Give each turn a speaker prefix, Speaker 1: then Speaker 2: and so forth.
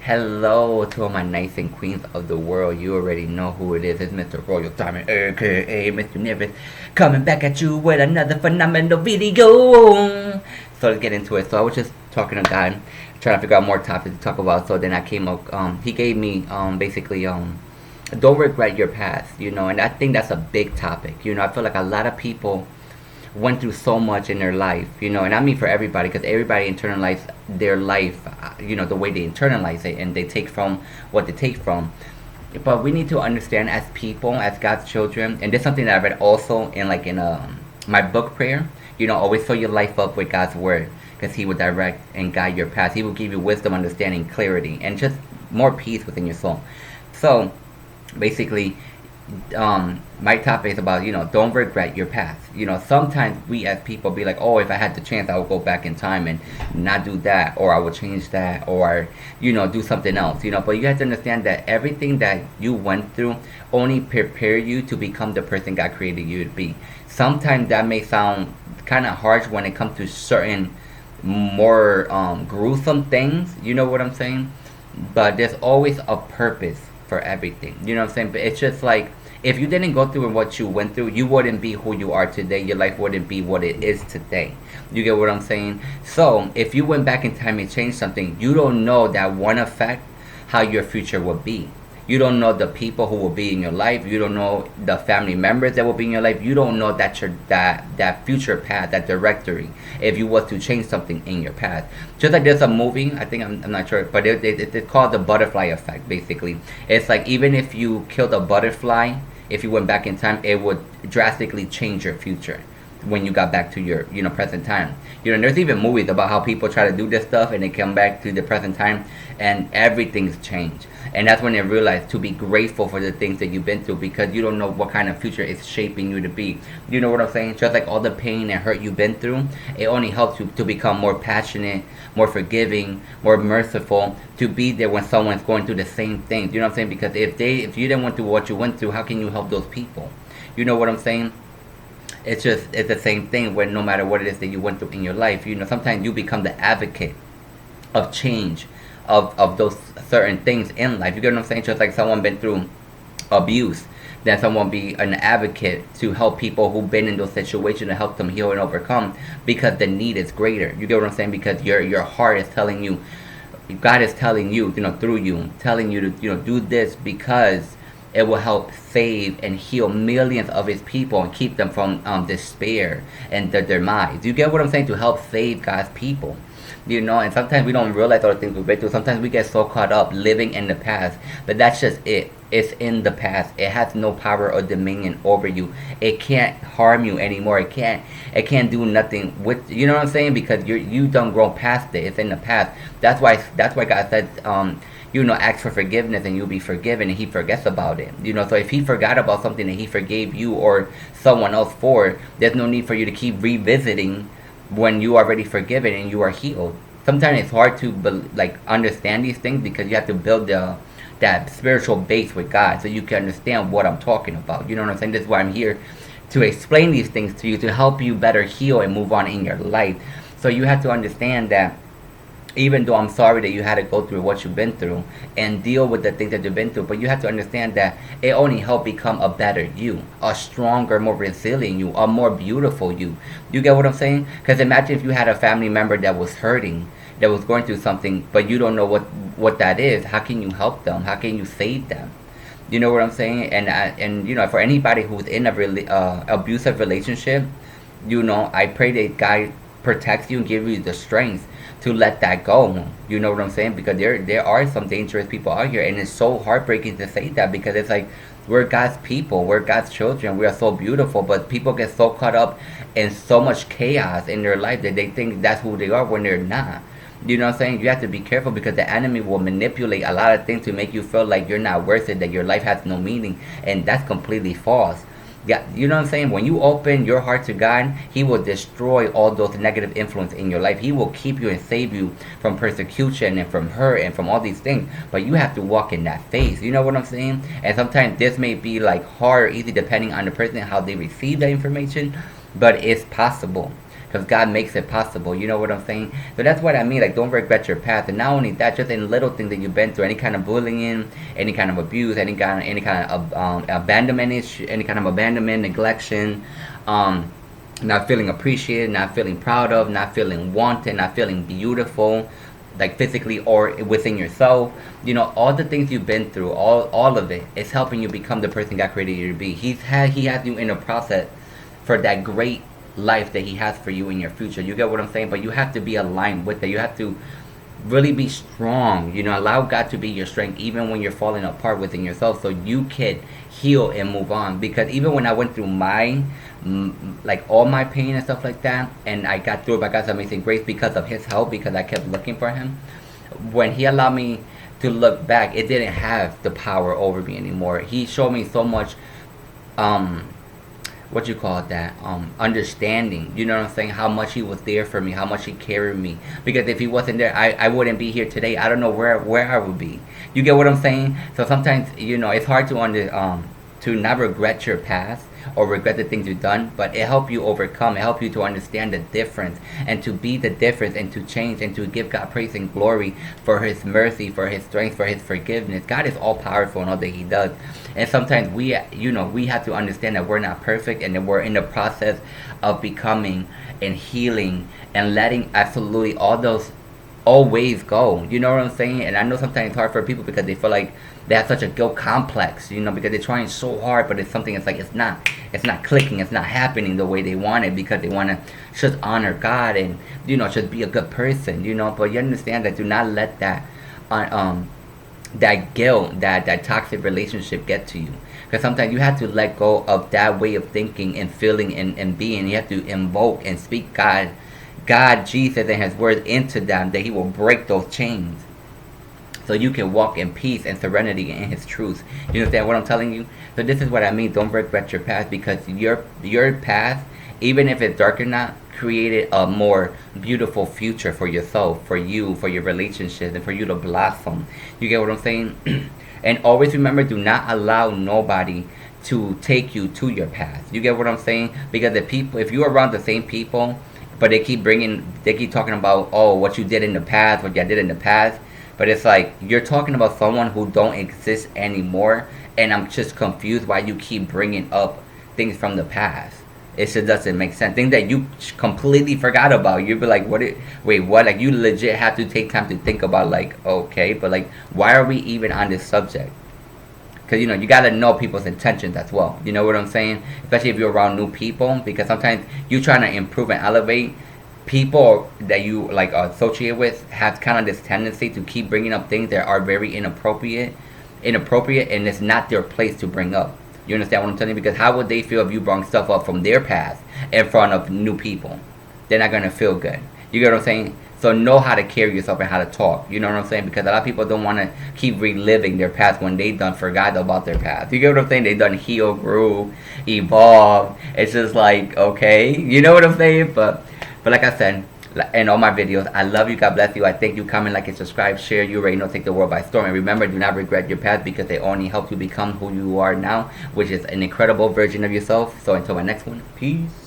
Speaker 1: Hello to all my knights and queens of the world. You already know who it is. It's Mr. Royal Diamond, aka Mr. RoyalNieves, coming back at you with another phenomenal video. So let's get into it. So I was just talking to God, trying to figure out more topics to talk about. So then I came up. He gave me basically don't regret your past. And I think that's a big topic. I feel like a lot of people went through so much in their life, and I mean for everybody, because everybody internalized their life, the way they internalize it, and they take from what they take from. But we need to understand as people, as God's children, and this is something that I read also in my book prayer. Always fill your life up with God's word, because He will direct and guide your path. He will give you wisdom, understanding, clarity, and just more peace within your soul. So basically, my topic is about don't regret your past. Sometimes we as people be like, oh, if I had the chance I would go back in time and not do that, or I would change that, or do something else. But you have to understand that everything that you went through only prepare you to become the person God created you to be. Sometimes that may sound kind of harsh when it comes to certain more gruesome things, you know what I'm saying, but there's always a purpose for everything. You know what I'm saying? But it's just like, if you didn't go through what you went through, you wouldn't be who you are today. Your life wouldn't be what it is today. You get what I'm saying? So if you went back in time and changed something, you don't know that one effect how your future would be. You don't know the people who will be in your life. You don't know the family members that will be in your life. You don't know that future path, that directory, if you was to change something in your past. Just like there's a movie, I think, I'm not sure, but it's called the butterfly effect, basically. It's like, even if you killed a butterfly, if you went back in time, it would drastically change your future when you got back to your present time. There's even movies about how people try to do this stuff and they come back to the present time and everything's changed. And that's when they realize to be grateful for the things that you've been through, because you don't know what kind of future it's shaping you to be. You know what I'm saying? Just like all the pain and hurt you've been through, it only helps you to become more passionate, more forgiving, more merciful, to be there when someone's going through the same things. You know what I'm saying? Because if you didn't went through what you went through, how can you help those people? You know what I'm saying? It's the same thing when no matter what it is that you went through in your life, sometimes you become the advocate of change of those certain things in life. You get what I'm saying? Just like someone been through abuse, then someone be an advocate to help people who've been in those situations, to help them heal and overcome, because the need is greater. You get what I'm saying? Because your heart is telling you, God is telling you, through you, telling you to do this, because it will help save and heal millions of His people and keep them from despair and their demise. You get what I'm saying? To help save God's people. And sometimes we don't realize all the things we've been through. Sometimes we get so caught up living in the past, but that's just it. It's in the past. It has no power or dominion over you. It can't harm you anymore. It can't do nothing with, you know what I'm saying? Because you done grown past it. It's in the past. That's why God said, ask for forgiveness and you'll be forgiven, and He forgets about it. So if He forgot about something that He forgave you or someone else for, there's no need for you to keep revisiting when you are already forgiven and you are healed. Sometimes it's hard to understand these things, because you have to build that spiritual base with God so you can understand what I'm talking about. You know what I'm saying? This is why I'm here, to explain these things to you, to help you better heal and move on in your life. So you have to understand that even though I'm sorry that you had to go through what you've been through and deal with the things that you've been through, but you have to understand that it only helped become a better you, a stronger, more resilient you, a more beautiful you. You get what I'm saying? Because imagine if you had a family member that was hurting, that was going through something, but you don't know what that is. How can you help them? How can you save them? You know what I'm saying? And for anybody who's in a abusive relationship, I pray that God protects you and gives you the strength to let that go. You know what I'm saying? Because there are some dangerous people out here, and it's so heartbreaking to say that, because it's like, we're God's people, we're God's children, we are so beautiful, but people get so caught up in so much chaos in their life that they think that's who they are when they're not. You know what I'm saying? You have to be careful, because the enemy will manipulate a lot of things to make you feel like you're not worth it, that your life has no meaning, and that's completely false. Yeah, you know what I'm saying? When you open your heart to God, He will destroy all those negative influence in your life. He will keep you and save you from persecution and from hurt and from all these things. But you have to walk in that faith. You know what I'm saying? And sometimes this may be hard or easy depending on the person and how they receive the information, but it's possible. because God makes it possible. You know what I'm saying? So that's what I mean. Like, don't regret your past. And not only that, just in little things that you've been through, any kind of bullying, any kind of abuse, any kind of abandonment issue, any kind of abandonment, neglection, not feeling appreciated, not feeling proud of, not feeling wanted, not feeling beautiful, like physically or within yourself. You know, all the things you've been through, all of it is helping you become the person God created you to be. He has you in a process for that great life that He has for you in your future. You get what I'm saying? But you have to be aligned with it. You have to really be strong. You know, allow God to be your strength even when you're falling apart within yourself, so you can heal and move on. Because even when I went through my like all my pain and stuff like that, and I got through it by God's amazing grace because of His help, because I kept looking for Him. When He allowed me to look back, it didn't have the power over me anymore. He showed me so much what you call that, understanding. You know what I'm saying? How much He was there for me, how much He carried me. Because if He wasn't there, I wouldn't be here today. I don't know where I would be. You get what I'm saying? So sometimes, you know, it's hard to not regret your past or regret the things you've done, but it helps you overcome. It helps you to understand the difference and to be the difference and to change and to give God praise and glory for His mercy, for His strength, for His forgiveness. God is all powerful in all that He does. And sometimes we have to understand that we're not perfect and that we're in the process of becoming and healing and letting absolutely all those old ways go. You know what I'm saying? And I know sometimes it's hard for people because they feel like they have such a guilt complex, you know, because they're trying so hard, but it's something that's like it's not clicking, it's not happening the way they want it, because they want to just honor God and, you know, just be a good person, you know. But you understand that do not let that that guilt, that toxic relationship get to you. Because sometimes you have to let go of that way of thinking and feeling and being. You have to invoke and speak God, Jesus, and His word into them, that He will break those chains, so you can walk in peace and serenity in His truth. You understand what I'm telling you? So this is what I mean. Don't regret your past, because your past, even if it's dark or not, created a more beautiful future for yourself, for you, for your relationships, and for you to blossom. You get what I'm saying? And always remember, do not allow nobody to take you to your past. You get what I'm saying? Because if you're around the same people, but they keep talking about, oh, what you did in the past, what you did in the past. But it's like, you're talking about someone who don't exist anymore. And I'm just confused why you keep bringing up things from the past. It just doesn't make sense. Things that you completely forgot about. You'd be like, wait, what? Like, you legit have to take time to think about, like, okay, but like, why are we even on this subject? Because, you know, you got to know people's intentions as well. You know what I'm saying? Especially if you're around new people. Because sometimes you trying to improve and elevate, people that you, like, associate with have kind of this tendency to keep bringing up things that are very inappropriate, and it's not their place to bring up. You understand what I'm telling you? Because how would they feel if you brought stuff up from their past in front of new people? They're not going to feel good. You get what I'm saying? So know how to carry yourself and how to talk. You know what I'm saying? Because a lot of people don't want to keep reliving their past when they done forgot about their past. You get what I'm saying? They done heal, grew, evolve. It's just like, okay. You know what I'm saying? But like I said, in all my videos, I love you. God bless you. I thank you. Comment, like, and subscribe. Share. You already know. Take the world by storm. And remember, do not regret your past, because they only help you become who you are now, which is an incredible version of yourself. So until my next one, peace.